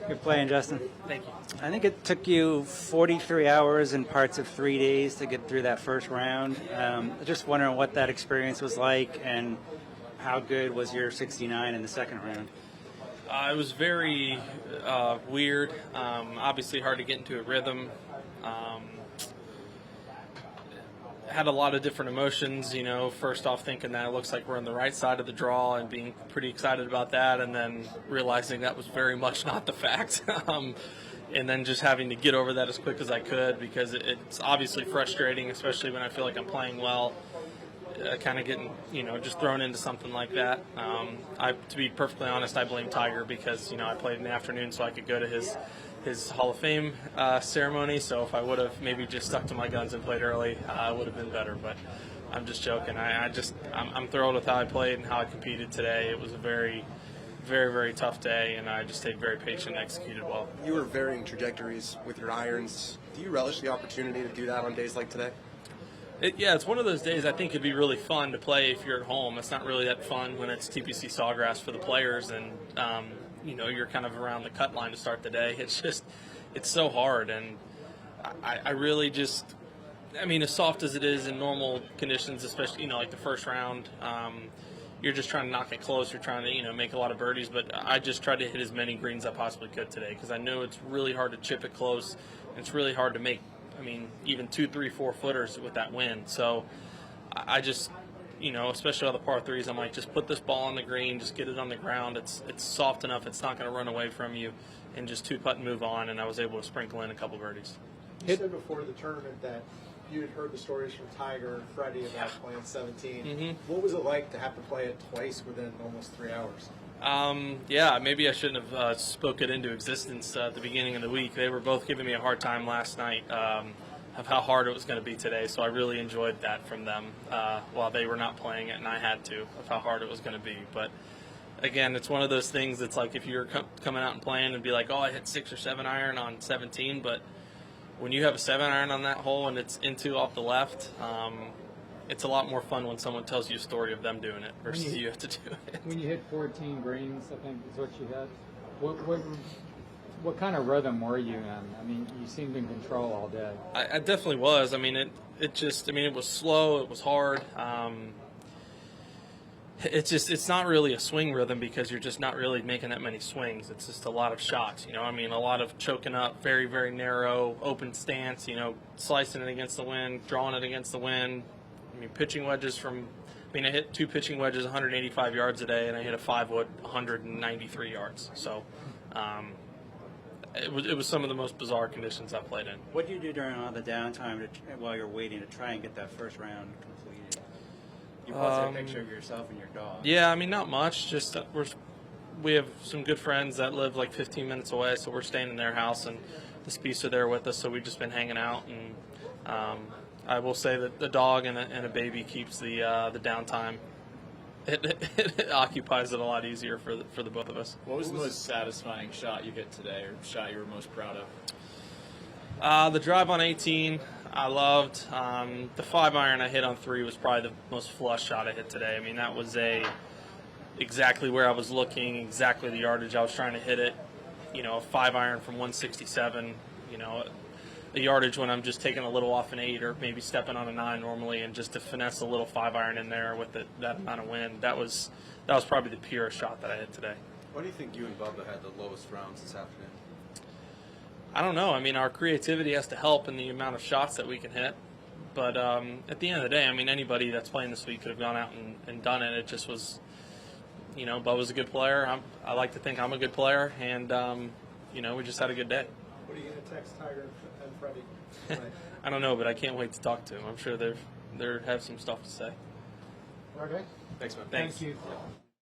Good playing, Justin. Thank you. I think it took you 43 hours and parts of 3 days to get through that first round. Just wondering what that experience was like and how good was your 69 in the second round? It was very weird. Obviously hard to get into a rhythm. Had a lot of different emotions, first off thinking that it looks like we're on the right side of the draw and being pretty excited about that, and then realizing that was very much not the fact. And then just having to get over that as quick as I could, because it's obviously frustrating, especially when I feel like I'm playing well. Kind of getting, just thrown into something like that. To be perfectly honest, I blame Tiger because, I played in the afternoon so I could go to his Hall of Fame ceremony. So if I would have maybe just stuck to my guns and played early, it would have been better. But I'm just joking. I'm thrilled with how I played and how I competed today. It was a very, very, very tough day, and I just stayed very patient and executed well. You were varying trajectories with your irons. Do you relish the opportunity to do that on days like today? It's one of those days I think it'd be really fun to play if you're at home. It's not really that fun when it's TPC Sawgrass for the players, and you're kind of around the cut line to start the day. It's so hard, and I really just, as soft as it is in normal conditions, especially like the first round, you're just trying to knock it close. You're trying to make a lot of birdies, but I just tried to hit as many greens as I possibly could today because I knew it's really hard to chip it close. And it's really hard to make. Even 2, 3, 4 footers with that wind. So I just, especially on the par threes, I'm like, just put this ball on the green, just get it on the ground. It's soft enough, it's not going to run away from you, and just two-putt and move on. And I was able to sprinkle in a couple birdies. You said before the tournament that you had heard the stories from Tiger and Freddie about playing 17. Mm-hmm. What was it like to have to play it twice within almost 3 hours? Maybe I shouldn't have spoke it into existence at the beginning of the week. They were both giving me a hard time last night of how hard it was going to be today, so I really enjoyed that from them while they were not playing it, and I had to, of how hard it was going to be. But again, it's one of those things that's like if you're coming out and playing and be like, oh, I hit 6 or 7 iron on 17, but when you have a 7 iron on that hole and it's into off the left, it's a lot more fun when someone tells you a story of them doing it versus you have to do it. When you hit 14 greens, I think is what you had. What kind of rhythm were you in? You seemed in control all day. I definitely was. It was slow. It was hard. It's not really a swing rhythm because you're just not really making that many swings. It's just a lot of shots. A lot of choking up, very, very narrow, open stance. Slicing it against the wind, drawing it against the wind. Pitching wedges I hit 2 pitching wedges 185 yards a day, and I hit a 5-wood 193 yards. So it was some of the most bizarre conditions I've played in. What do you do during all the downtime while you're waiting to try and get that first round completed? You posted a picture of yourself and your dog. Yeah, not much. Just we have some good friends that live like 15 minutes away, so we're staying in their house, and the Spieths are there with us, so we've just been hanging out. And I will say that the dog and a baby keeps the downtime. It occupies it a lot easier for the both of us. What was the most satisfying shot you hit today, or shot you were most proud of? The drive on 18, I loved. The 5 iron I hit on 3 was probably the most flush shot I hit today. That was exactly where I was looking, exactly the yardage I was trying to hit it. A 5 iron from 167. A yardage when I'm just taking a little off an 8 or maybe stepping on a 9 normally, and just to finesse a little 5 iron in there with that amount of wind. That was probably the purest shot that I hit today. Why do you think you and Bubba had the lowest rounds this afternoon? I don't know. Our creativity has to help in the amount of shots that we can hit. But at the end of the day, anybody that's playing this week could have gone out and done it. It just was, Bubba's a good player. I like to think I'm a good player, and, we just had a good day. What are you going to text Tiger and Freddie? I don't know, but I can't wait to talk to him. I'm sure they have some stuff to say. Okay. Thanks, man. Thanks. Thank you.